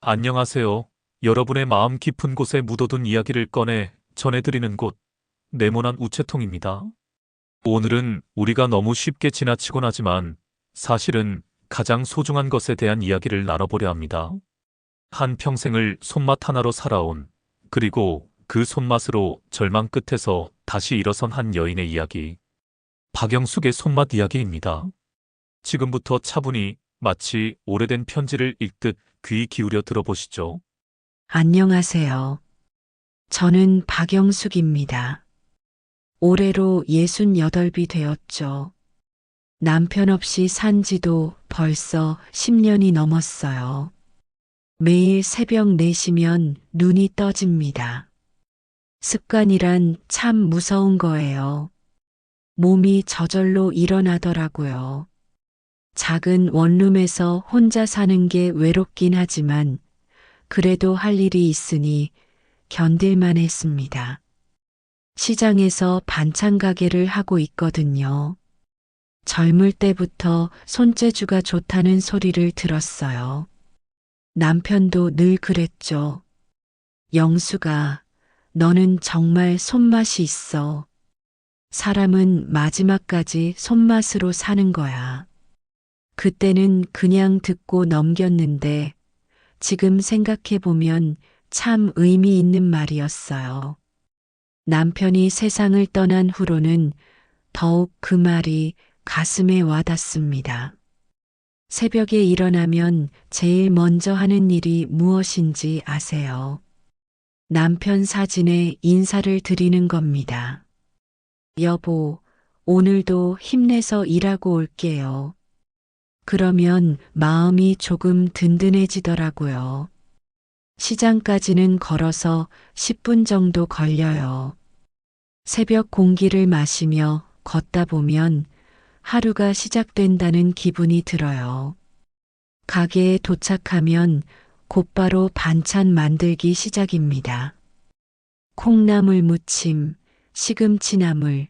안녕하세요. 여러분의 마음 깊은 곳에 묻어둔 이야기를 꺼내 전해드리는 곳, 네모난 우체통입니다. 오늘은 우리가 너무 쉽게 지나치곤 하지만 사실은 가장 소중한 것에 대한 이야기를 나눠보려 합니다. 한 평생을 손맛 하나로 살아온, 그리고 그 손맛으로 절망 끝에서 다시 일어선 한 여인의 이야기. 박영숙의 손맛 이야기입니다. 지금부터 차분히 마치 오래된 편지를 읽듯 귀 기울여 들어보시죠. 안녕하세요. 저는 박영숙입니다. 올해로 68이 되었죠. 남편 없이 산 지도 벌써 10년이 넘었어요. 매일 새벽 4시면 눈이 떠집니다. 습관이란 참 무서운 거예요. 몸이 저절로 일어나더라고요. 작은 원룸에서 혼자 사는 게 외롭긴 하지만 그래도 할 일이 있으니 견딜만 했습니다. 시장에서 반찬 가게를 하고 있거든요. 젊을 때부터 손재주가 좋다는 소리를 들었어요. 남편도 늘 그랬죠. 영수가, 너는 정말 손맛이 있어. 사람은 마지막까지 손맛으로 사는 거야. 그때는 그냥 듣고 넘겼는데 지금 생각해보면 참 의미 있는 말이었어요. 남편이 세상을 떠난 후로는 더욱 그 말이 가슴에 와닿습니다. 새벽에 일어나면 제일 먼저 하는 일이 무엇인지 아세요? 남편 사진에 인사를 드리는 겁니다. 여보, 오늘도 힘내서 일하고 올게요. 그러면 마음이 조금 든든해지더라고요. 시장까지는 걸어서 10분 정도 걸려요. 새벽 공기를 마시며 걷다 보면 하루가 시작된다는 기분이 들어요. 가게에 도착하면 곧바로 반찬 만들기 시작입니다. 콩나물 무침, 시금치나물,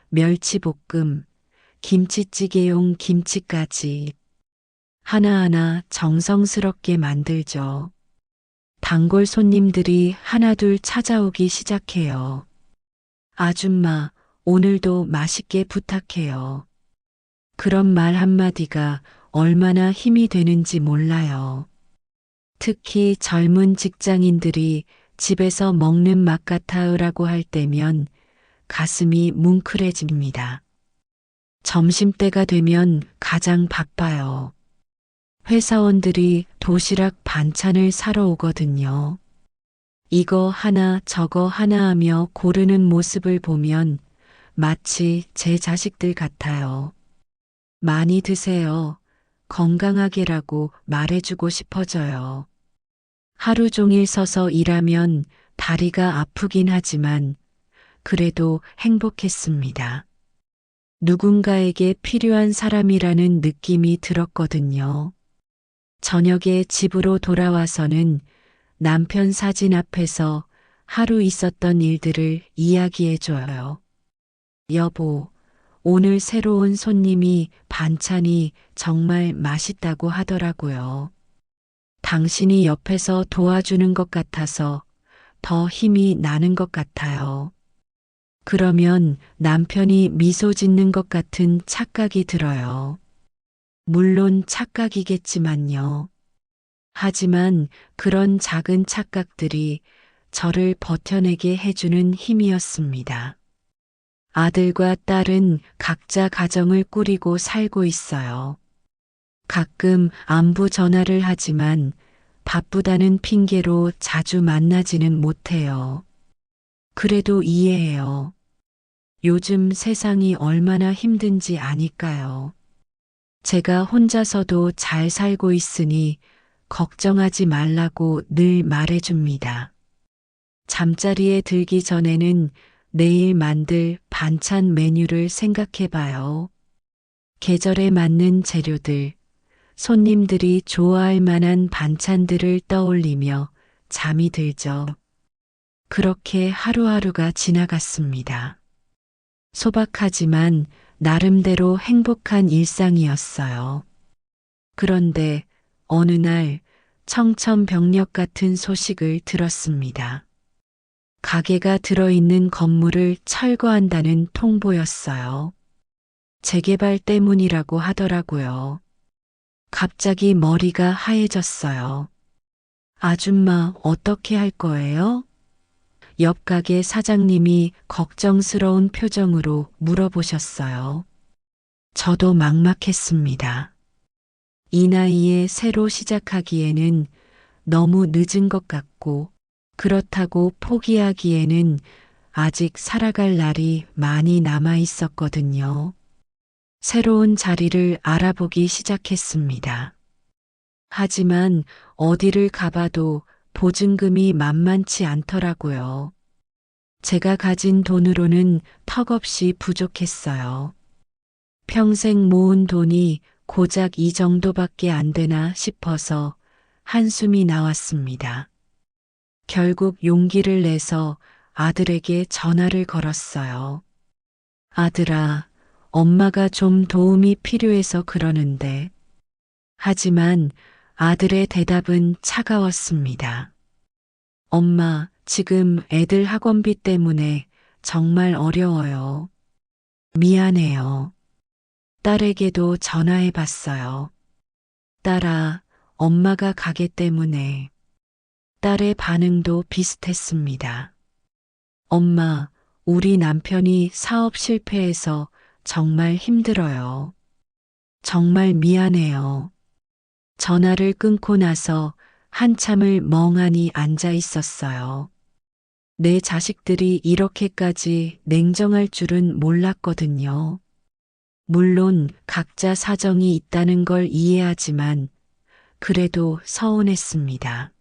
멸치볶음, 김치찌개용 김치까지 하나하나 정성스럽게 만들죠. 단골 손님들이 하나둘 찾아오기 시작해요. 아줌마, 오늘도 맛있게 부탁해요. 그런 말 한마디가 얼마나 힘이 되는지 몰라요. 특히 젊은 직장인들이 집에서 먹는 맛 같아요라고 할 때면 가슴이 뭉클해집니다. 점심때가 되면 가장 바빠요. 회사원들이 도시락 반찬을 사러 오거든요. 이거 하나 저거 하나 하며 고르는 모습을 보면 마치 제 자식들 같아요. 많이 드세요. 건강하게라고 말해주고 싶어져요. 하루 종일 서서 일하면 다리가 아프긴 하지만 그래도 행복했습니다. 누군가에게 필요한 사람이라는 느낌이 들었거든요. 저녁에 집으로 돌아와서는 남편 사진 앞에서 하루 있었던 일들을 이야기해줘요. 여보, 오늘 새로운 손님이 반찬이 정말 맛있다고 하더라고요. 당신이 옆에서 도와주는 것 같아서 더 힘이 나는 것 같아요. 그러면 남편이 미소 짓는 것 같은 착각이 들어요. 물론 착각이겠지만요. 하지만 그런 작은 착각들이 저를 버텨내게 해주는 힘이었습니다. 아들과 딸은 각자 가정을 꾸리고 살고 있어요. 가끔 안부 전화를 하지만 바쁘다는 핑계로 자주 만나지는 못해요. 그래도 이해해요. 요즘 세상이 얼마나 힘든지 아니까요. 제가 혼자서도 잘 살고 있으니 걱정하지 말라고 늘 말해줍니다. 잠자리에 들기 전에는 내일 만들 반찬 메뉴를 생각해봐요. 계절에 맞는 재료들, 손님들이 좋아할 만한 반찬들을 떠올리며 잠이 들죠. 그렇게 하루하루가 지나갔습니다. 소박하지만 나름대로 행복한 일상이었어요. 그런데 어느 날 청천벽력 같은 소식을 들었습니다. 가게가 들어있는 건물을 철거한다는 통보였어요. 재개발 때문이라고 하더라고요. 갑자기 머리가 하얘졌어요. 아줌마 어떻게 할 거예요? 옆 가게 사장님이 걱정스러운 표정으로 물어보셨어요. 저도 막막했습니다. 이 나이에 새로 시작하기에는 너무 늦은 것 같고, 그렇다고 포기하기에는 아직 살아갈 날이 많이 남아 있었거든요. 새로운 자리를 알아보기 시작했습니다. 하지만 어디를 가봐도 보증금이 만만치 않더라고요. 제가 가진 돈으로는 턱없이 부족했어요. 평생 모은 돈이 고작 이 정도밖에 안 되나 싶어서 한숨이 나왔습니다. 결국 용기를 내서 아들에게 전화를 걸었어요. 아들아, 엄마가 좀 도움이 필요해서 그러는데. 하지만 아들의 대답은 차가웠습니다. 엄마, 지금 애들 학원비 때문에 정말 어려워요. 미안해요. 딸에게도 전화해 봤어요. 딸아, 엄마가 가게 때문에. 딸의 반응도 비슷했습니다. 엄마, 우리 남편이 사업 실패해서 정말 힘들어요. 정말 미안해요. 전화를 끊고 나서 한참을 멍하니 앉아 있었어요. 내 자식들이 이렇게까지 냉정할 줄은 몰랐거든요. 물론 각자 사정이 있다는 걸 이해하지만 그래도 서운했습니다.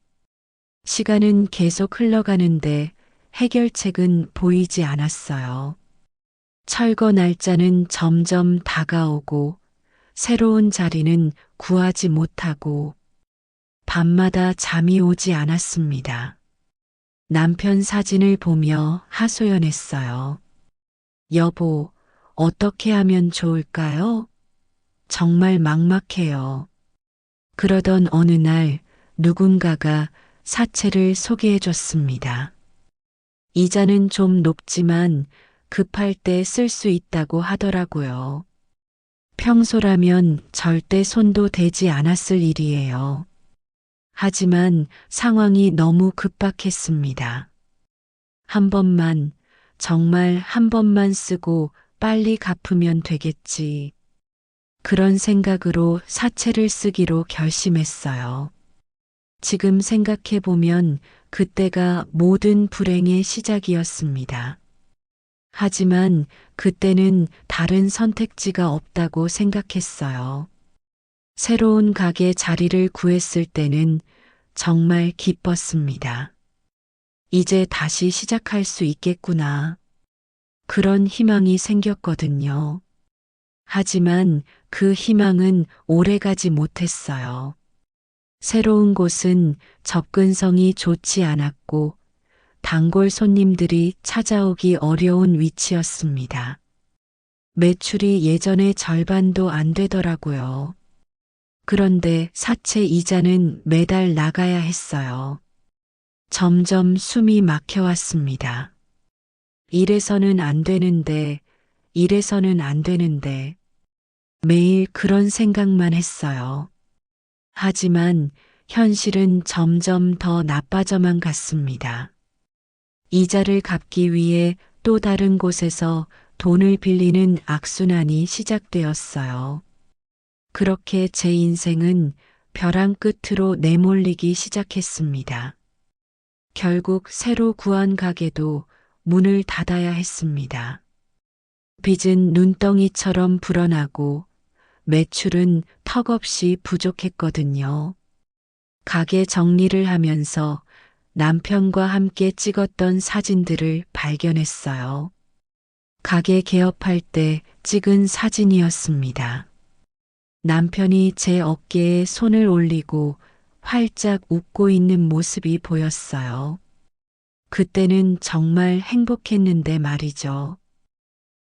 시간은 계속 흘러가는데 해결책은 보이지 않았어요. 철거 날짜는 점점 다가오고 새로운 자리는 구하지 못하고 밤마다 잠이 오지 않았습니다. 남편 사진을 보며 하소연했어요. 여보, 어떻게 하면 좋을까요? 정말 막막해요. 그러던 어느 날 누군가가 사채를 소개해 줬습니다. 이자는 좀 높지만 급할 때 쓸 수 있다고 하더라고요. 평소라면 절대 손도 대지 않았을 일이에요. 하지만 상황이 너무 급박했습니다. 한 번만, 정말 한 번만 쓰고 빨리 갚으면 되겠지. 그런 생각으로 사채를 쓰기로 결심했어요. 지금 생각해 보면 그때가 모든 불행의 시작이었습니다. 하지만 그때는 다른 선택지가 없다고 생각했어요. 새로운 가게 자리를 구했을 때는 정말 기뻤습니다. 이제 다시 시작할 수 있겠구나. 그런 희망이 생겼거든요. 하지만 그 희망은 오래가지 못했어요. 새로운 곳은 접근성이 좋지 않았고 단골 손님들이 찾아오기 어려운 위치였습니다. 매출이 예전의 절반도 안 되더라고요. 그런데 사채 이자는 매달 나가야 했어요. 점점 숨이 막혀왔습니다. 이래서는 안 되는데, 이래서는 안 되는데, 매일 그런 생각만 했어요. 하지만 현실은 점점 더 나빠져만 갔습니다. 이자를 갚기 위해 또 다른 곳에서 돈을 빌리는 악순환이 시작되었어요. 그렇게 제 인생은 벼랑 끝으로 내몰리기 시작했습니다. 결국 새로 구한 가게도 문을 닫아야 했습니다. 빚은 눈덩이처럼 불어나고 매출은 턱없이 부족했거든요. 가게 정리를 하면서 남편과 함께 찍었던 사진들을 발견했어요. 가게 개업할 때 찍은 사진이었습니다. 남편이 제 어깨에 손을 올리고 활짝 웃고 있는 모습이 보였어요. 그때는 정말 행복했는데 말이죠.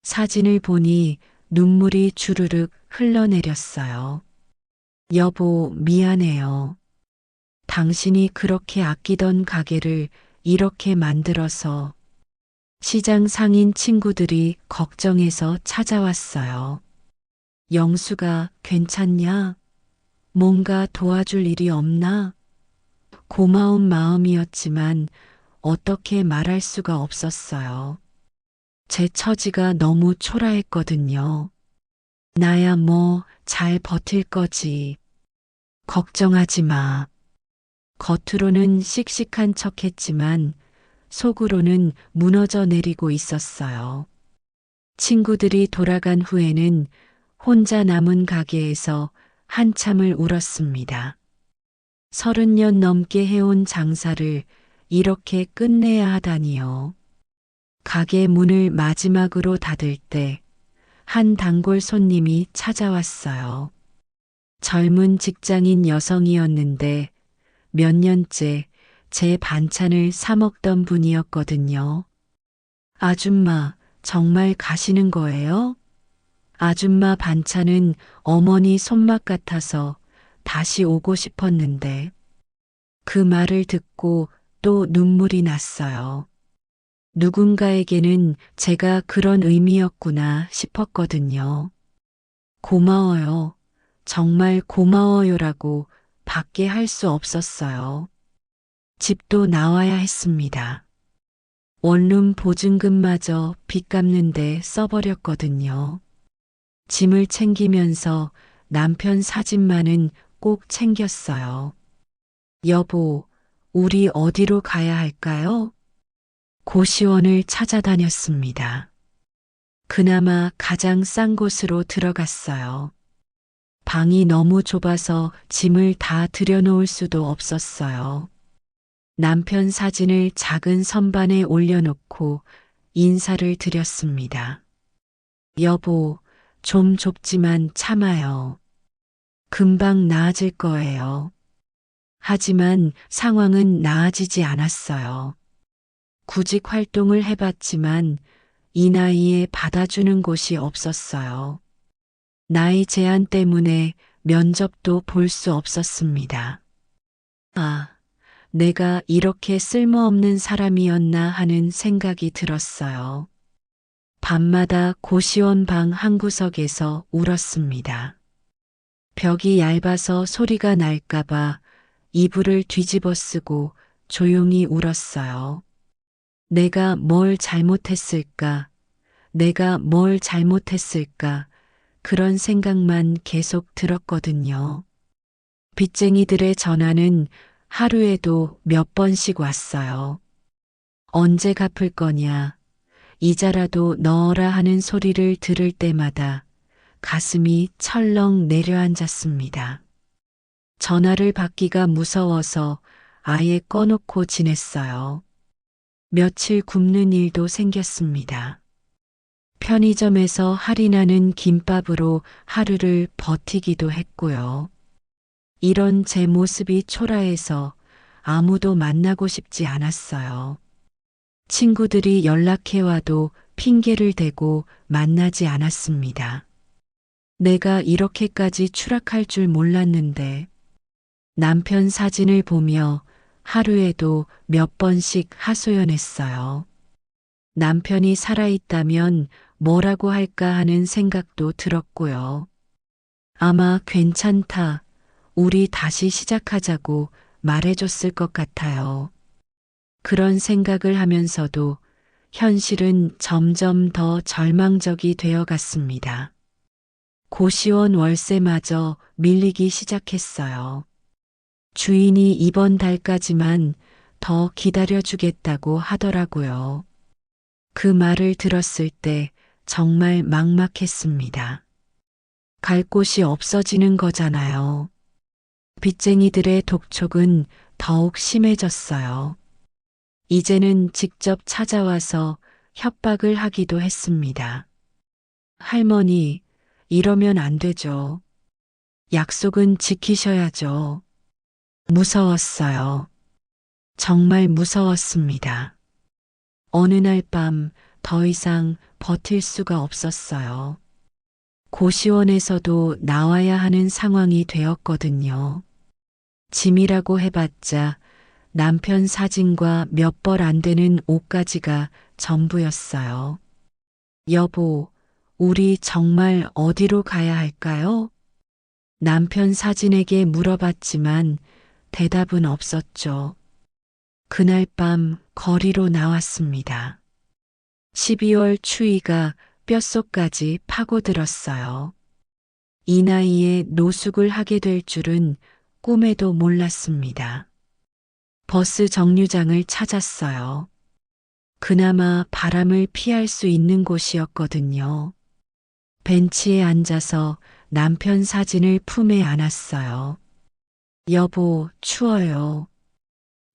사진을 보니 눈물이 주르륵 흘러내렸어요. 여보, 미안해요. 당신이 그렇게 아끼던 가게를 이렇게 만들어서 시장 상인 친구들이 걱정해서 찾아왔어요. 영수가 괜찮냐? 뭔가 도와줄 일이 없나? 고마운 마음이었지만 어떻게 말할 수가 없었어요. 제 처지가 너무 초라했거든요. 나야 뭐 잘 버틸 거지. 걱정하지 마. 겉으로는 씩씩한 척 했지만 속으로는 무너져 내리고 있었어요. 친구들이 돌아간 후에는 혼자 남은 가게에서 한참을 울었습니다. 30년 넘게 해온 장사를 이렇게 끝내야 하다니요. 가게 문을 마지막으로 닫을 때 한 단골 손님이 찾아왔어요. 젊은 직장인 여성이었는데 몇 년째 제 반찬을 사 먹던 분이었거든요. 아줌마, 정말 가시는 거예요? 아줌마 반찬은 어머니 손맛 같아서 다시 오고 싶었는데 그 말을 듣고 또 눈물이 났어요. 누군가에게는 제가 그런 의미였구나 싶었거든요. 고마워요. 정말 고마워요라고 밖에 할 수 없었어요. 집도 나와야 했습니다. 원룸 보증금마저 빚 갚는데 써버렸거든요. 짐을 챙기면서 남편 사진만은 꼭 챙겼어요. 여보, 우리 어디로 가야 할까요? 고시원을 찾아다녔습니다. 그나마 가장 싼 곳으로 들어갔어요. 방이 너무 좁아서 짐을 다 들여놓을 수도 없었어요. 남편 사진을 작은 선반에 올려놓고 인사를 드렸습니다. 여보, 좀 좁지만 참아요. 금방 나아질 거예요. 하지만 상황은 나아지지 않았어요. 구직 활동을 해봤지만 이 나이에 받아주는 곳이 없었어요. 나이 제한 때문에 면접도 볼 수 없었습니다. 아, 내가 이렇게 쓸모없는 사람이었나 하는 생각이 들었어요. 밤마다 고시원 방 한 구석에서 울었습니다. 벽이 얇아서 소리가 날까봐 이불을 뒤집어 쓰고 조용히 울었어요. 내가 뭘 잘못했을까? 내가 뭘 잘못했을까? 그런 생각만 계속 들었거든요. 빚쟁이들의 전화는 하루에도 몇 번씩 왔어요. 언제 갚을 거냐? 이자라도 넣어라 하는 소리를 들을 때마다 가슴이 철렁 내려앉았습니다. 전화를 받기가 무서워서 아예 꺼놓고 지냈어요. 며칠 굶는 일도 생겼습니다. 편의점에서 할인하는 김밥으로 하루를 버티기도 했고요. 이런 제 모습이 초라해서 아무도 만나고 싶지 않았어요. 친구들이 연락해와도 핑계를 대고 만나지 않았습니다. 내가 이렇게까지 추락할 줄 몰랐는데 남편 사진을 보며 하루에도 몇 번씩 하소연했어요. 남편이 살아있다면 뭐라고 할까 하는 생각도 들었고요. 아마 괜찮다, 우리 다시 시작하자고 말해줬을 것 같아요. 그런 생각을 하면서도 현실은 점점 더 절망적이 되어 갔습니다. 고시원 월세마저 밀리기 시작했어요. 주인이 이번 달까지만 더 기다려주겠다고 하더라고요. 그 말을 들었을 때 정말 막막했습니다. 갈 곳이 없어지는 거잖아요. 빚쟁이들의 독촉은 더욱 심해졌어요. 이제는 직접 찾아와서 협박을 하기도 했습니다. 할머니, 이러면 안 되죠. 약속은 지키셔야죠. 무서웠어요. 정말 무서웠습니다. 어느 날 밤 더 이상 버틸 수가 없었어요. 고시원에서도 나와야 하는 상황이 되었거든요. 짐이라고 해봤자 남편 사진과 몇 벌 안 되는 옷가지가 전부였어요. 여보, 우리 정말 어디로 가야 할까요? 남편 사진에게 물어봤지만 대답은 없었죠. 그날 밤 거리로 나왔습니다. 12월 추위가 뼛속까지 파고들었어요. 이 나이에 노숙을 하게 될 줄은 꿈에도 몰랐습니다. 버스 정류장을 찾았어요. 그나마 바람을 피할 수 있는 곳이었거든요. 벤치에 앉아서 남편 사진을 품에 안았어요. 여보, 추워요.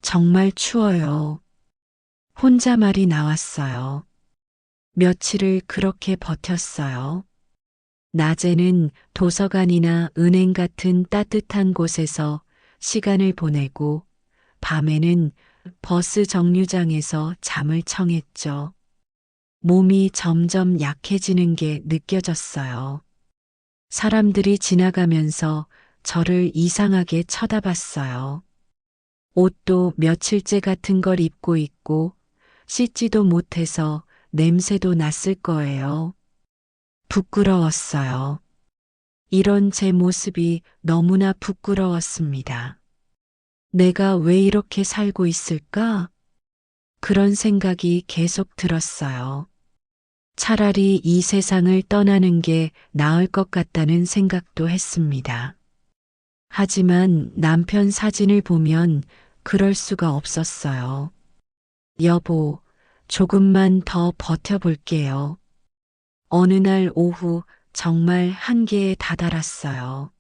정말 추워요. 혼잣말이 나왔어요. 며칠을 그렇게 버텼어요. 낮에는 도서관이나 은행 같은 따뜻한 곳에서 시간을 보내고 밤에는 버스 정류장에서 잠을 청했죠. 몸이 점점 약해지는 게 느껴졌어요. 사람들이 지나가면서 저를 이상하게 쳐다봤어요. 옷도 며칠째 같은 걸 입고 있고 씻지도 못해서 냄새도 났을 거예요. 부끄러웠어요. 이런 제 모습이 너무나 부끄러웠습니다. 내가 왜 이렇게 살고 있을까? 그런 생각이 계속 들었어요. 차라리 이 세상을 떠나는 게 나을 것 같다는 생각도 했습니다. 하지만 남편 사진을 보면 그럴 수가 없었어요. 여보, 조금만 더 버텨볼게요. 어느 날 오후 정말 한계에 다다랐어요.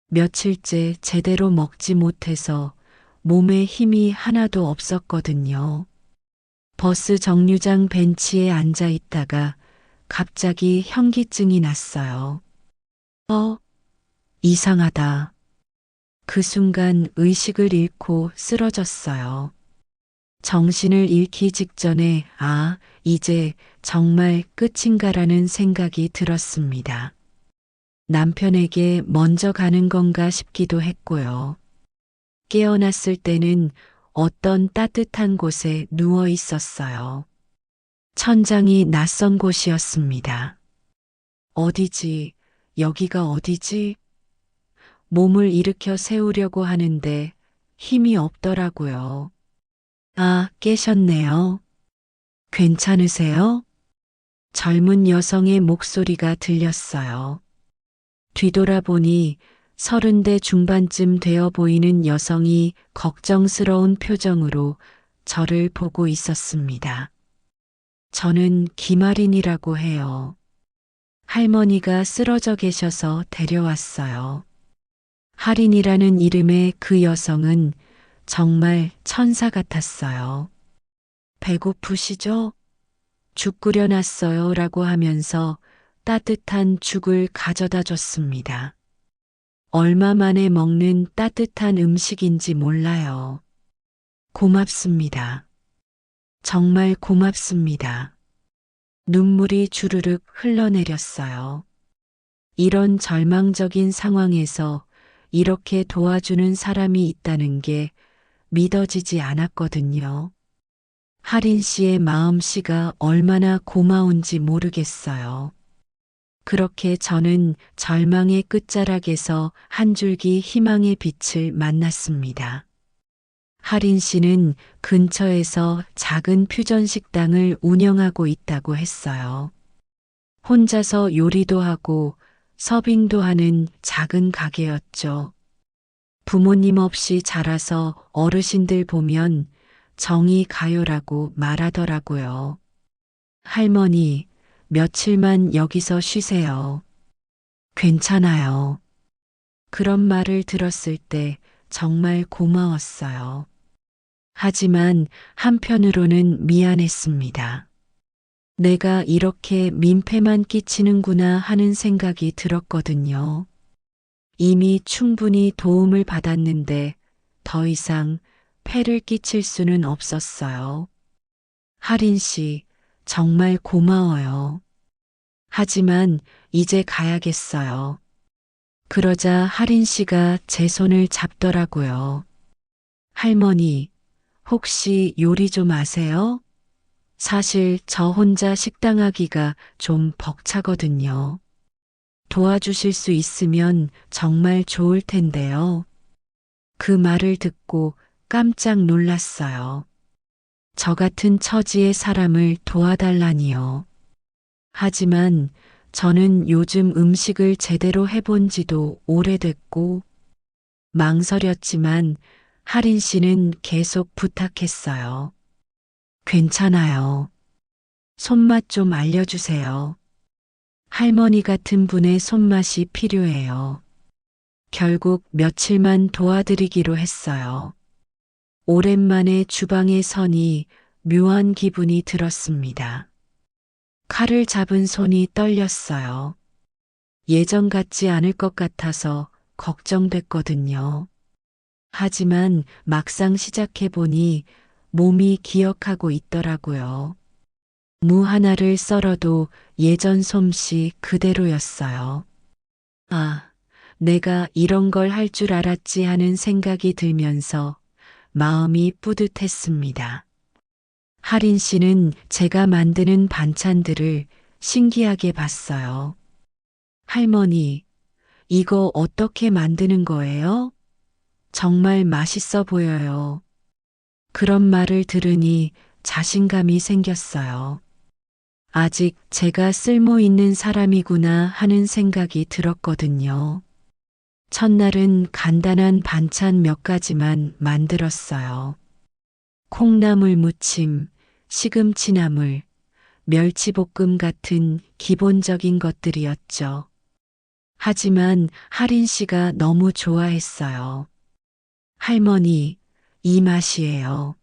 며칠째 제대로 먹지 못해서 몸에 힘이 하나도 없었거든요. 버스 정류장 벤치에 앉아 있다가 갑자기 현기증이 났어요. 이상하다. 그 순간 의식을 잃고 쓰러졌어요. 정신을 잃기 직전에 이제 정말 끝인가라는 생각이 들었습니다. 남편에게 먼저 가는 건가 싶기도 했고요. 깨어났을 때는 어떤 따뜻한 곳에 누워 있었어요. 천장이 낯선 곳이었습니다. 어디지? 여기가 어디지? 몸을 일으켜 세우려고 하는데 힘이 없더라고요. 깨셨네요. 괜찮으세요? 젊은 여성의 목소리가 들렸어요. 뒤돌아보니 30대 중반쯤 되어 보이는 여성이 걱정스러운 표정으로 저를 보고 있었습니다. 저는 김아린이라고 해요. 할머니가 쓰러져 계셔서 데려왔어요. 할인이라는 이름의 그 여성은 정말 천사 같았어요. 배고프시죠? 죽 끓여놨어요 라고 하면서 따뜻한 죽을 가져다 줬습니다. 얼마 만에 먹는 따뜻한 음식인지 몰라요. 고맙습니다. 정말 고맙습니다. 눈물이 주르륵 흘러내렸어요. 이런 절망적인 상황에서 이렇게 도와주는 사람이 있다는 게 믿어지지 않았거든요. 할인 씨의 마음씨가 얼마나 고마운지 모르겠어요. 그렇게 저는 절망의 끝자락에서 한 줄기 희망의 빛을 만났습니다. 할인 씨는 근처에서 작은 퓨전 식당을 운영하고 있다고 했어요. 혼자서 요리도 하고 서빙도 하는 작은 가게였죠. 부모님 없이 자라서 어르신들 보면 정이 가요라고 말하더라고요. 할머니, 며칠만 여기서 쉬세요. 괜찮아요. 그런 말을 들었을 때 정말 고마웠어요. 하지만 한편으로는 미안했습니다. 내가 이렇게 민폐만 끼치는구나 하는 생각이 들었거든요. 이미 충분히 도움을 받았는데 더 이상 폐를 끼칠 수는 없었어요. 할인 씨, 정말 고마워요. 하지만 이제 가야겠어요. 그러자 할인 씨가 제 손을 잡더라고요. 할머니, 혹시 요리 좀 아세요? 사실 저 혼자 식당 하기가 좀 벅차거든요. 도와주실 수 있으면 정말 좋을 텐데요. 그 말을 듣고 깜짝 놀랐어요. 저 같은 처지의 사람을 도와달라니요. 하지만 저는 요즘 음식을 제대로 해본 지도 오래됐고 망설였지만 할인 씨는 계속 부탁했어요. 괜찮아요. 손맛 좀 알려주세요. 할머니 같은 분의 손맛이 필요해요. 결국 며칠만 도와드리기로 했어요. 오랜만에 주방에 서니 묘한 기분이 들었습니다. 칼을 잡은 손이 떨렸어요. 예전 같지 않을 것 같아서 걱정됐거든요. 하지만 막상 시작해보니 몸이 기억하고 있더라고요. 무 하나를 썰어도 예전 솜씨 그대로였어요. 아, 내가 이런 걸 할 줄 알았지 하는 생각이 들면서 마음이 뿌듯했습니다. 할인 씨는 제가 만드는 반찬들을 신기하게 봤어요. 할머니, 이거 어떻게 만드는 거예요? 정말 맛있어 보여요. 그런 말을 들으니 자신감이 생겼어요. 아직 제가 쓸모 있는 사람이구나 하는 생각이 들었거든요. 첫날은 간단한 반찬 몇 가지만 만들었어요. 콩나물 무침, 시금치나물, 멸치볶음 같은 기본적인 것들이었죠. 하지만 할인 씨가 너무 좋아했어요. 할머니, 이 맛이에요.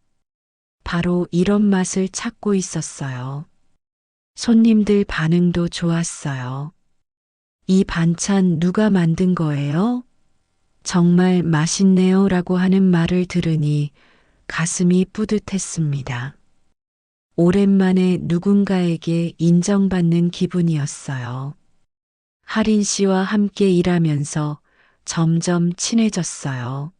바로 이런 맛을 찾고 있었어요. 손님들 반응도 좋았어요. 이 반찬 누가 만든 거예요? 정말 맛있네요 라고 하는 말을 들으니 가슴이 뿌듯했습니다. 오랜만에 누군가에게 인정받는 기분이었어요. 할인 씨와 함께 일하면서 점점 친해졌어요.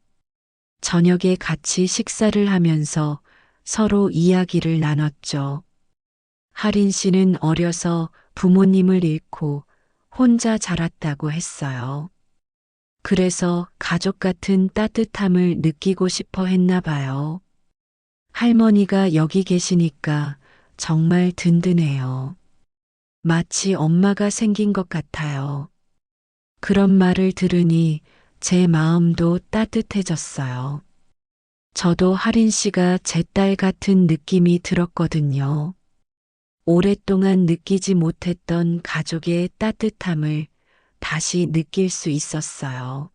저녁에 같이 식사를 하면서 서로 이야기를 나눴죠. 할인 씨는 어려서 부모님을 잃고 혼자 자랐다고 했어요. 그래서 가족 같은 따뜻함을 느끼고 싶어 했나 봐요. 할머니가 여기 계시니까 정말 든든해요. 마치 엄마가 생긴 것 같아요. 그런 말을 들으니 제 마음도 따뜻해졌어요. 저도 할인 씨가 제 딸 같은 느낌이 들었거든요. 오랫동안 느끼지 못했던 가족의 따뜻함을 다시 느낄 수 있었어요.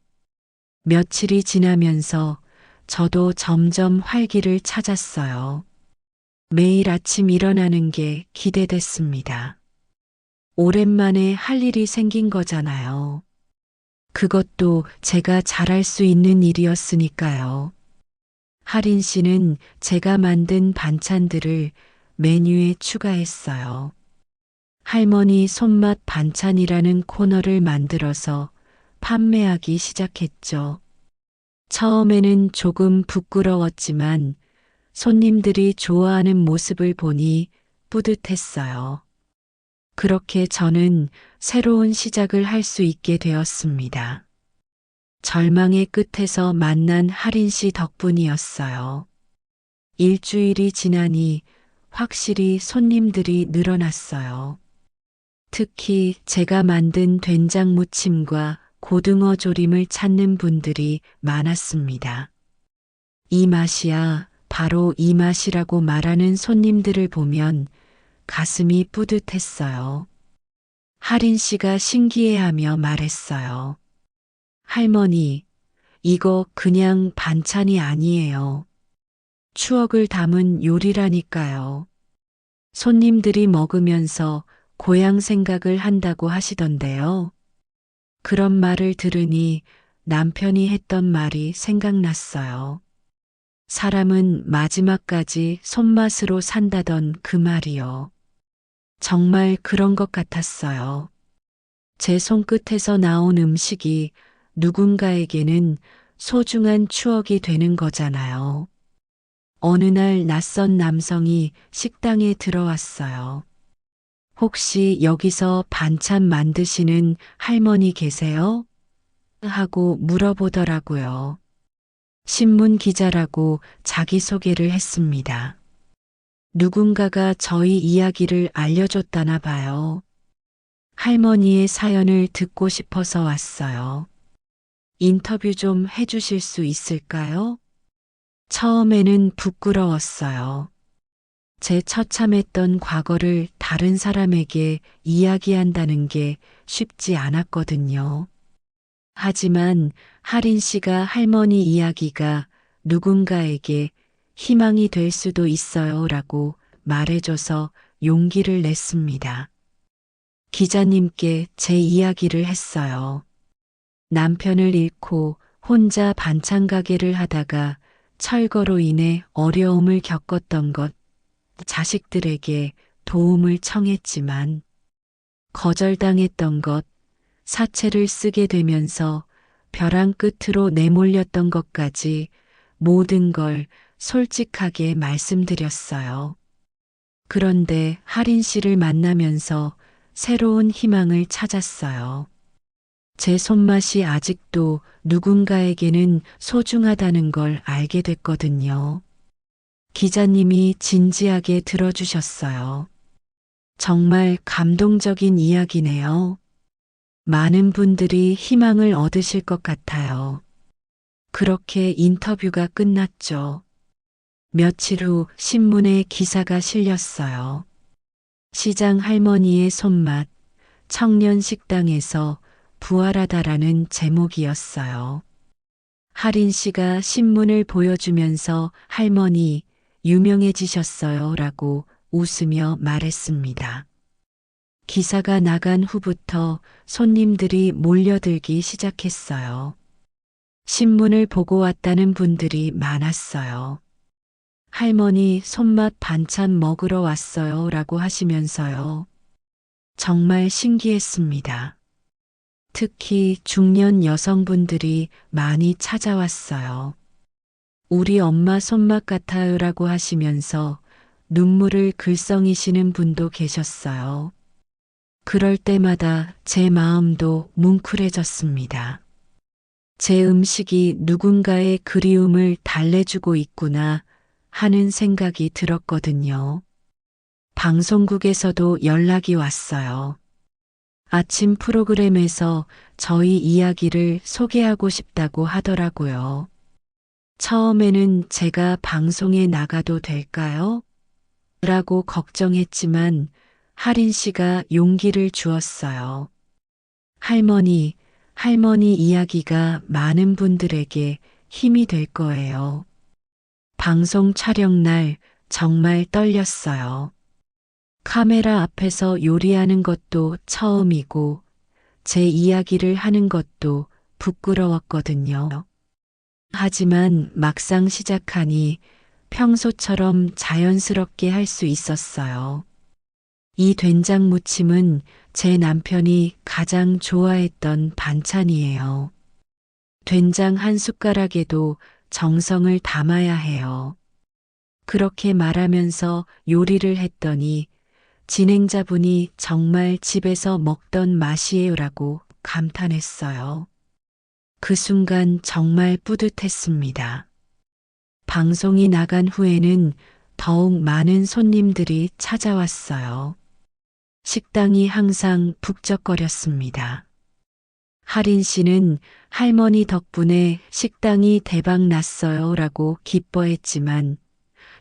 며칠이 지나면서 저도 점점 활기를 찾았어요. 매일 아침 일어나는 게 기대됐습니다. 오랜만에 할 일이 생긴 거잖아요. 그것도 제가 잘할 수 있는 일이었으니까요. 할인 씨는 제가 만든 반찬들을 메뉴에 추가했어요. 할머니 손맛 반찬이라는 코너를 만들어서 판매하기 시작했죠. 처음에는 조금 부끄러웠지만 손님들이 좋아하는 모습을 보니 뿌듯했어요. 그렇게 저는 새로운 시작을 할 수 있게 되었습니다. 절망의 끝에서 만난 할인 씨 덕분이었어요. 일주일이 지나니 확실히 손님들이 늘어났어요. 특히 제가 만든 된장 무침과 고등어 조림을 찾는 분들이 많았습니다. 이 맛이야, 바로 이 맛이라고 말하는 손님들을 보면 가슴이 뿌듯했어요. 할인 씨가 신기해하며 말했어요. 할머니, 이거 그냥 반찬이 아니에요. 추억을 담은 요리라니까요. 손님들이 먹으면서 고향 생각을 한다고 하시던데요. 그런 말을 들으니 남편이 했던 말이 생각났어요. 사람은 마지막까지 손맛으로 산다던 그 말이요. 정말 그런 것 같았어요. 제 손끝에서 나온 음식이 누군가에게는 소중한 추억이 되는 거잖아요. 어느 날 낯선 남성이 식당에 들어왔어요. 혹시 여기서 반찬 만드시는 할머니 계세요? 하고 물어보더라고요. 신문 기자라고 자기소개를 했습니다. 누군가가 저희 이야기를 알려줬다나 봐요. 할머니의 사연을 듣고 싶어서 왔어요. 인터뷰 좀 해주실 수 있을까요? 처음에는 부끄러웠어요. 제 처참했던 과거를 다른 사람에게 이야기한다는 게 쉽지 않았거든요. 하지만 하린 씨가 할머니 이야기가 누군가에게 희망이 될 수도 있어요 라고 말해줘서 용기를 냈습니다. 기자님께 제 이야기를 했어요. 남편을 잃고 혼자 반찬 가게를 하다가 철거로 인해 어려움을 겪었던 것, 자식들에게 도움을 청했지만 거절당했던 것, 사채를 쓰게 되면서 벼랑 끝으로 내몰렸던 것까지 모든 걸 솔직하게 말씀드렸어요. 그런데 하린 씨를 만나면서 새로운 희망을 찾았어요. 제 손맛이 아직도 누군가에게는 소중하다는 걸 알게 됐거든요. 기자님이 진지하게 들어주셨어요. 정말 감동적인 이야기네요. 많은 분들이 희망을 얻으실 것 같아요. 그렇게 인터뷰가 끝났죠. 며칠 후 신문에 기사가 실렸어요. 시장 할머니의 손맛, 청년 식당에서 부활하다라는 제목이었어요. 하린 씨가 신문을 보여주면서 할머니 유명해지셨어요 라고 웃으며 말했습니다. 기사가 나간 후부터 손님들이 몰려들기 시작했어요. 신문을 보고 왔다는 분들이 많았어요. 할머니 손맛 반찬 먹으러 왔어요 라고 하시면서요. 정말 신기했습니다. 특히 중년 여성분들이 많이 찾아왔어요. 우리 엄마 손맛 같아요 라고 하시면서 눈물을 글썽이시는 분도 계셨어요. 그럴 때마다 제 마음도 뭉클해졌습니다. 제 음식이 누군가의 그리움을 달래주고 있구나 하는 생각이 들었거든요. 방송국에서도 연락이 왔어요. 아침 프로그램에서 저희 이야기를 소개하고 싶다고 하더라고요. 처음에는 제가 방송에 나가도 될까요? 라고 걱정했지만 하린 씨가 용기를 주었어요. 할머니 이야기가 많은 분들에게 힘이 될 거예요. 방송 촬영 날 정말 떨렸어요. 카메라 앞에서 요리하는 것도 처음이고 제 이야기를 하는 것도 부끄러웠거든요. 하지만 막상 시작하니 평소처럼 자연스럽게 할 수 있었어요. 이 된장 무침은 제 남편이 가장 좋아했던 반찬이에요. 된장 한 숟가락에도 정성을 담아야 해요. 그렇게 말하면서 요리를 했더니 진행자분이 정말 집에서 먹던 맛이에요라고 감탄했어요. 그 순간 정말 뿌듯했습니다. 방송이 나간 후에는 더욱 많은 손님들이 찾아왔어요. 식당이 항상 북적거렸습니다. 하린 씨는 할머니 덕분에 식당이 대박 났어요 라고 기뻐했지만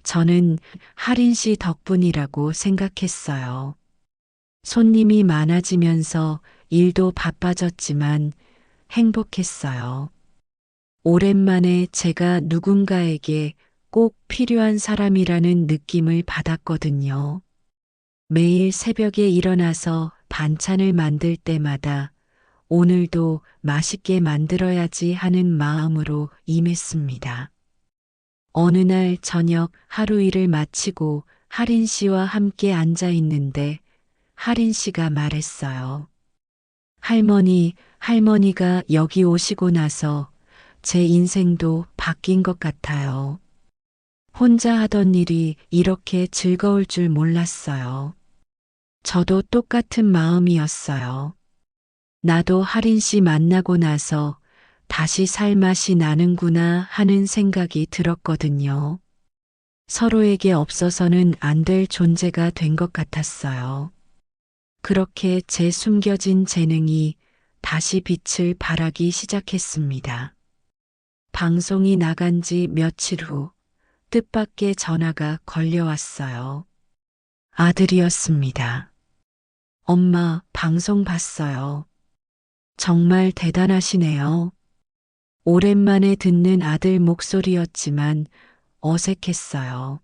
저는 하린 씨 덕분이라고 생각했어요. 손님이 많아지면서 일도 바빠졌지만 행복했어요. 오랜만에 제가 누군가에게 꼭 필요한 사람이라는 느낌을 받았거든요. 매일 새벽에 일어나서 반찬을 만들 때마다 오늘도 맛있게 만들어야지 하는 마음으로 임했습니다. 어느 날 저녁 하루 일을 마치고 하린 씨와 함께 앉아 있는데 하린 씨가 말했어요. 할머니가 여기 오시고 나서 제 인생도 바뀐 것 같아요. 혼자 하던 일이 이렇게 즐거울 줄 몰랐어요. 저도 똑같은 마음이었어요. 나도 하린 씨 만나고 나서 다시 살 맛이 나는구나 하는 생각이 들었거든요. 서로에게 없어서는 안 될 존재가 된 것 같았어요. 그렇게 제 숨겨진 재능이 다시 빛을 발하기 시작했습니다. 방송이 나간 지 며칠 후 뜻밖의 전화가 걸려왔어요. 아들이었습니다. 엄마, 방송 봤어요. 정말 대단하시네요. 오랜만에 듣는 아들 목소리였지만 어색했어요.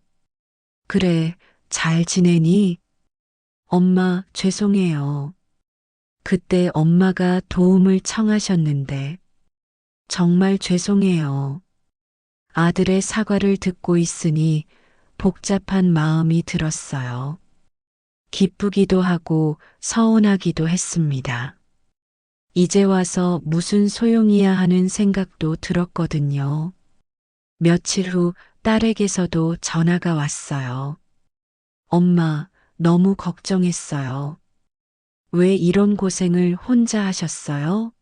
그래, 잘 지내니? 엄마, 죄송해요. 그때 엄마가 도움을 청하셨는데 정말 죄송해요. 아들의 사과를 듣고 있으니 복잡한 마음이 들었어요. 기쁘기도 하고 서운하기도 했습니다. 이제 와서 무슨 소용이야 하는 생각도 들었거든요. 며칠 후 딸에게서도 전화가 왔어요. 엄마, 너무 걱정했어요. 왜 이런 고생을 혼자 하셨어요?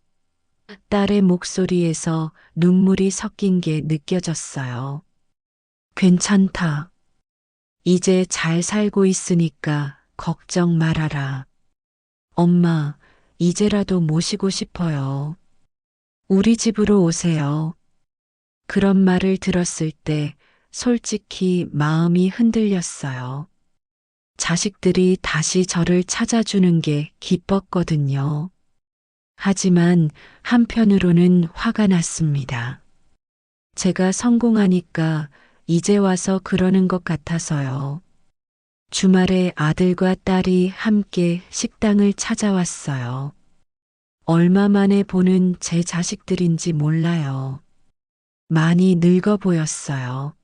딸의 목소리에서 눈물이 섞인 게 느껴졌어요. 괜찮다. 이제 잘 살고 있으니까 걱정 말아라. 엄마, 이제라도 모시고 싶어요. 우리 집으로 오세요. 그런 말을 들었을 때 솔직히 마음이 흔들렸어요. 자식들이 다시 저를 찾아주는 게 기뻤거든요. 하지만 한편으로는 화가 났습니다. 제가 성공하니까 이제 와서 그러는 것 같아서요. 주말에 아들과 딸이 함께 식당을 찾아왔어요. 얼마 만에 보는 제 자식들인지 몰라요. 많이 늙어 보였어요.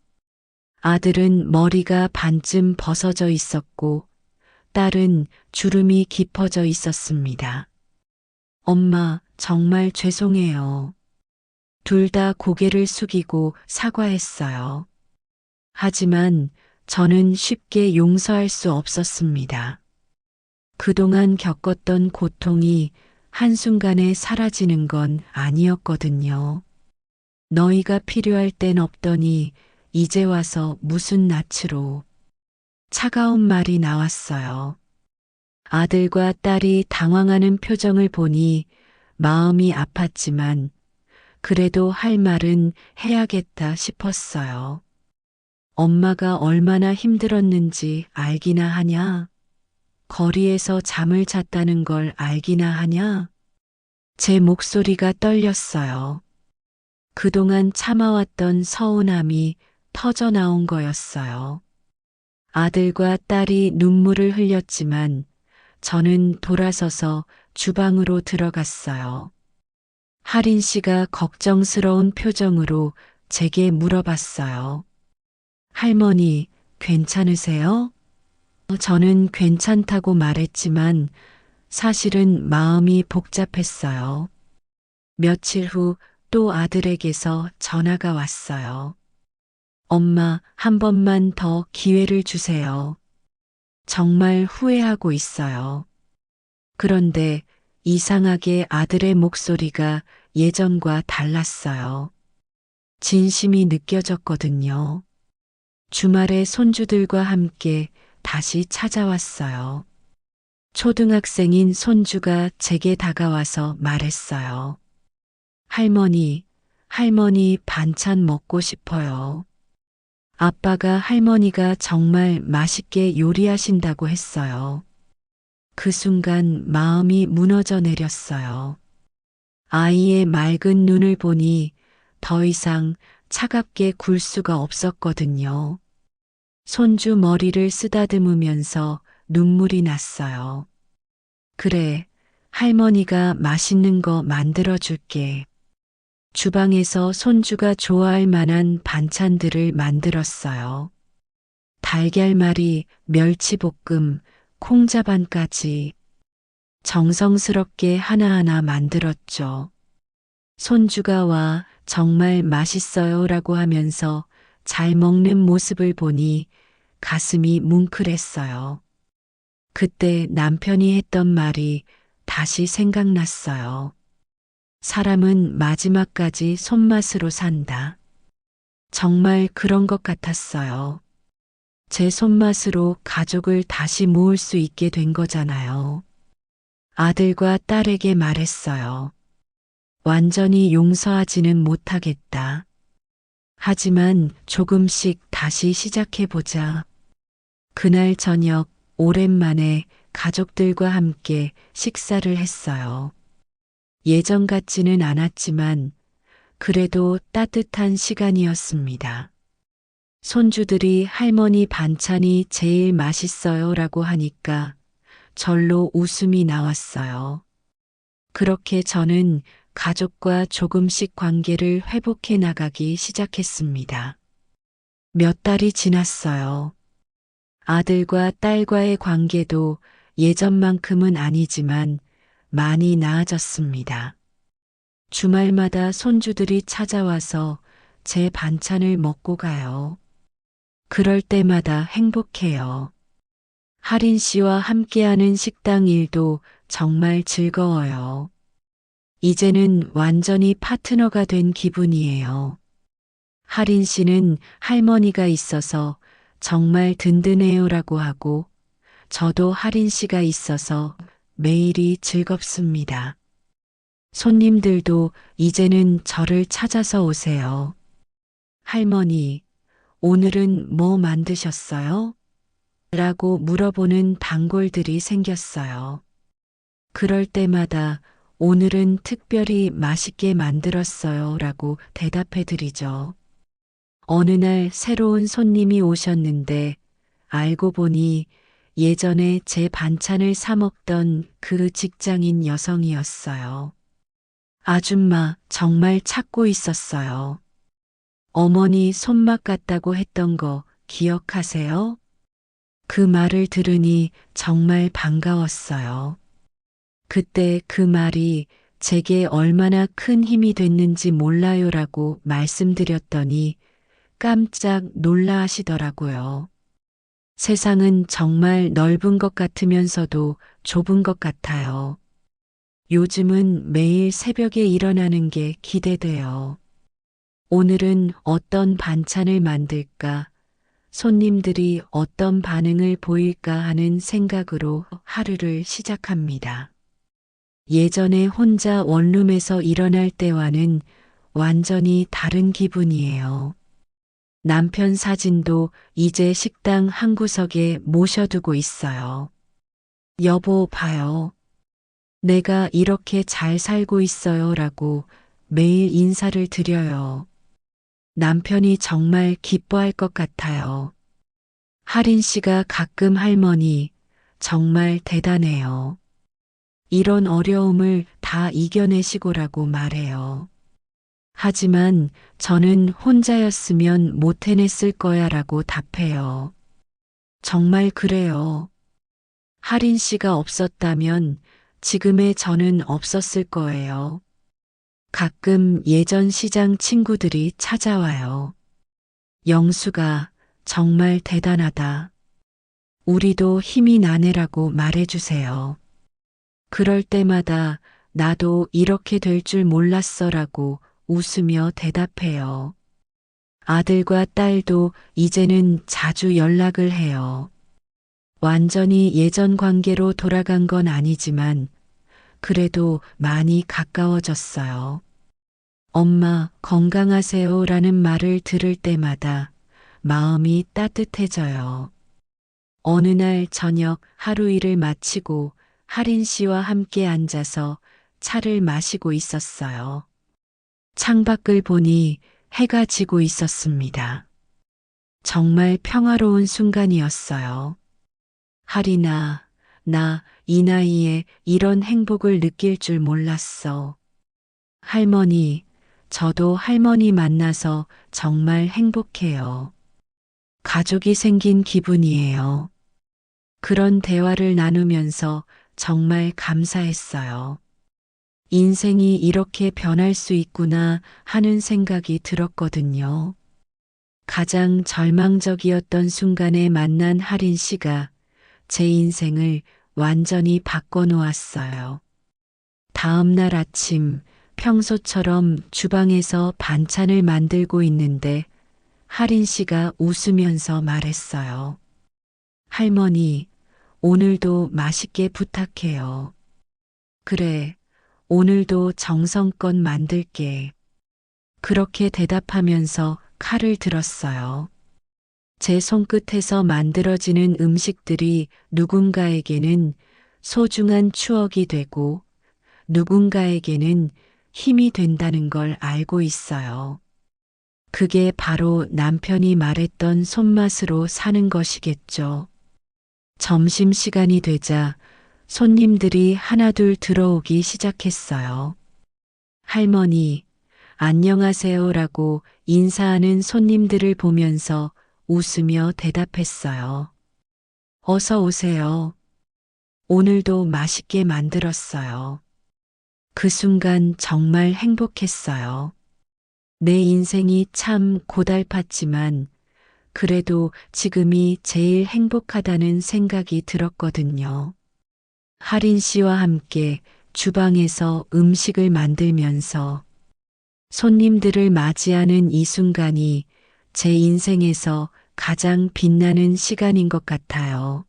아들은 머리가 반쯤 벗어져 있었고, 딸은 주름이 깊어져 있었습니다. 엄마, 정말 죄송해요. 둘 다 고개를 숙이고 사과했어요. 하지만 저는 쉽게 용서할 수 없었습니다. 그동안 겪었던 고통이 한순간에 사라지는 건 아니었거든요. 너희가 필요할 땐 없더니 이제 와서 무슨 낯으로. 차가운 말이 나왔어요. 아들과 딸이 당황하는 표정을 보니 마음이 아팠지만 그래도 할 말은 해야겠다 싶었어요. 엄마가 얼마나 힘들었는지 알기나 하냐? 거리에서 잠을 잤다는 걸 알기나 하냐? 제 목소리가 떨렸어요. 그동안 참아왔던 서운함이 터져 나온 거였어요. 아들과 딸이 눈물을 흘렸지만 저는 돌아서서 주방으로 들어갔어요. 하린 씨가 걱정스러운 표정으로 제게 물어봤어요. 할머니, 괜찮으세요? 저는 괜찮다고 말했지만 사실은 마음이 복잡했어요. 며칠 후 또 아들에게서 전화가 왔어요. 엄마, 한 번만 더 기회를 주세요. 정말 후회하고 있어요. 그런데 이상하게 아들의 목소리가 예전과 달랐어요. 진심이 느껴졌거든요. 주말에 손주들과 함께 다시 찾아왔어요. 초등학생인 손주가 제게 다가와서 말했어요. 할머니 반찬 먹고 싶어요. 아빠가 할머니가 정말 맛있게 요리하신다고 했어요. 그 순간 마음이 무너져 내렸어요. 아이의 맑은 눈을 보니 더 이상 차갑게 굴 수가 없었거든요. 손주 머리를 쓰다듬으면서 눈물이 났어요. 그래, 할머니가 맛있는 거 만들어 줄게. 주방에서 손주가 좋아할 만한 반찬들을 만들었어요. 달걀말이, 멸치볶음, 콩자반까지. 정성스럽게 하나하나 만들었죠. 손주가 와 정말 맛있어요 라고 하면서 잘 먹는 모습을 보니 가슴이 뭉클했어요. 그때 남편이 했던 말이 다시 생각났어요. 사람은 마지막까지 손맛으로 산다. 정말 그런 것 같았어요. 제 손맛으로 가족을 다시 모을 수 있게 된 거잖아요. 아들과 딸에게 말했어요. 완전히 용서하지는 못하겠다. 하지만 조금씩 다시 시작해보자. 그날 저녁 오랜만에 가족들과 함께 식사를 했어요. 예전 같지는 않았지만 그래도 따뜻한 시간이었습니다. 손주들이 할머니 반찬이 제일 맛있어요 라고 하니까 절로 웃음이 나왔어요. 그렇게 저는 가족과 조금씩 관계를 회복해 나가기 시작했습니다. 몇 달이 지났어요. 아들과 딸과의 관계도 예전만큼은 아니지만 많이 나아졌습니다. 주말마다 손주들이 찾아와서 제 반찬을 먹고 가요. 그럴 때마다 행복해요. 하린 씨와 함께하는 식당 일도 정말 즐거워요. 이제는 완전히 파트너가 된 기분이에요. 하린 씨는 할머니가 있어서 정말 든든해요라고 하고 저도 하린 씨가 있어서 매일이 즐겁습니다. 손님들도 이제는 저를 찾아서 오세요. 할머니, 오늘은 뭐 만드셨어요? 라고 물어보는 단골들이 생겼어요. 그럴 때마다 오늘은 특별히 맛있게 만들었어요 라고 대답해 드리죠. 어느 날 새로운 손님이 오셨는데 알고 보니 예전에 제 반찬을 사 먹던 그 직장인 여성이었어요. 아줌마 정말 찾고 있었어요. 어머니 손맛 같다고 했던 거 기억하세요? 그 말을 들으니 정말 반가웠어요. 그때 그 말이 제게 얼마나 큰 힘이 됐는지 몰라요라고 말씀드렸더니 깜짝 놀라 하시더라고요. 세상은 정말 넓은 것 같으면서도 좁은 것 같아요. 요즘은 매일 새벽에 일어나는 게 기대돼요. 오늘은 어떤 반찬을 만들까? 손님들이 어떤 반응을 보일까 하는 생각으로 하루를 시작합니다. 예전에 혼자 원룸에서 일어날 때와는 완전히 다른 기분이에요. 남편 사진도 이제 식당 한 구석에 모셔두고 있어요. 여보, 봐요. 내가 이렇게 잘 살고 있어요 라고 매일 인사를 드려요. 남편이 정말 기뻐할 것 같아요. 하린 씨가 가끔 할머니, 정말 대단해요. 이런 어려움을 다 이겨내시고라고 말해요. 하지만 저는 혼자였으면 못 해냈을 거야 라고 답해요. 정말 그래요. 하린 씨가 없었다면 지금의 저는 없었을 거예요. 가끔 예전 시장 친구들이 찾아와요. 영수가 정말 대단하다. 우리도 힘이 나네라고 말해주세요. 그럴 때마다 나도 이렇게 될 줄 몰랐어라고 웃으며 대답해요. 아들과 딸도 이제는 자주 연락을 해요. 완전히 예전 관계로 돌아간 건 아니지만 그래도 많이 가까워졌어요. 엄마 건강하세요 라는 말을 들을 때마다 마음이 따뜻해져요. 어느 날 저녁 하루 일을 마치고 하린 씨와 함께 앉아서 차를 마시고 있었어요. 창밖을 보니 해가 지고 있었습니다. 정말 평화로운 순간이었어요. 하린아, 나 이 나이에 이런 행복을 느낄 줄 몰랐어. 할머니, 저도 할머니 만나서 정말 행복해요. 가족이 생긴 기분이에요. 그런 대화를 나누면서 정말 감사했어요. 인생이 이렇게 변할 수 있구나 하는 생각이 들었거든요. 가장 절망적이었던 순간에 만난 하린 씨가 제 인생을 완전히 바꿔놓았어요. 다음 날 아침 평소처럼 주방에서 반찬을 만들고 있는데 하린 씨가 웃으면서 말했어요. 할머니, 오늘도 맛있게 부탁해요. 그래, 오늘도 정성껏 만들게. 그렇게 대답하면서 칼을 들었어요. 제 손끝에서 만들어지는 음식들이 누군가에게는 소중한 추억이 되고 누군가에게는 힘이 된다는 걸 알고 있어요. 그게 바로 남편이 말했던 손맛으로 사는 것이겠죠. 점심시간이 되자 손님들이 하나둘 들어오기 시작했어요. 할머니, 안녕하세요라고 인사하는 손님들을 보면서 웃으며 대답했어요. 어서 오세요. 오늘도 맛있게 만들었어요. 그 순간 정말 행복했어요. 내 인생이 참 고달팠지만 그래도 지금이 제일 행복하다는 생각이 들었거든요. 하린 씨와 함께 주방에서 음식을 만들면서 손님들을 맞이하는 이 순간이 제 인생에서 가장 빛나는 시간인 것 같아요.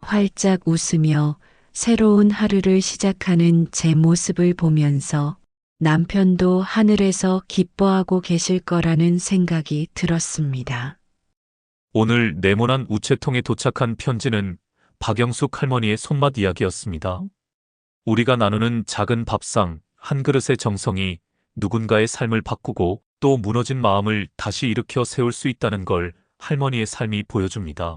활짝 웃으며 새로운 하루를 시작하는 제 모습을 보면서 남편도 하늘에서 기뻐하고 계실 거라는 생각이 들었습니다. 오늘 네모난 우체통에 도착한 편지는 박영숙 할머니의 손맛 이야기였습니다. 우리가 나누는 작은 밥상, 한 그릇의 정성이 누군가의 삶을 바꾸고 또 무너진 마음을 다시 일으켜 세울 수 있다는 걸 할머니의 삶이 보여줍니다.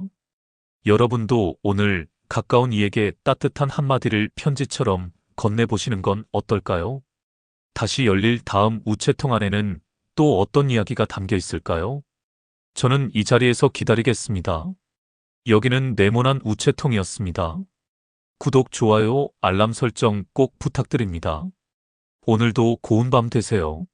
여러분도 오늘 가까운 이에게 따뜻한 한마디를 편지처럼 건네보시는 건 어떨까요? 다시 열릴 다음 우체통 안에는 또 어떤 이야기가 담겨 있을까요? 저는 이 자리에서 기다리겠습니다. 여기는 네모난 우체통이었습니다. 구독, 좋아요, 알람 설정 꼭 부탁드립니다. 오늘도 고운 밤 되세요.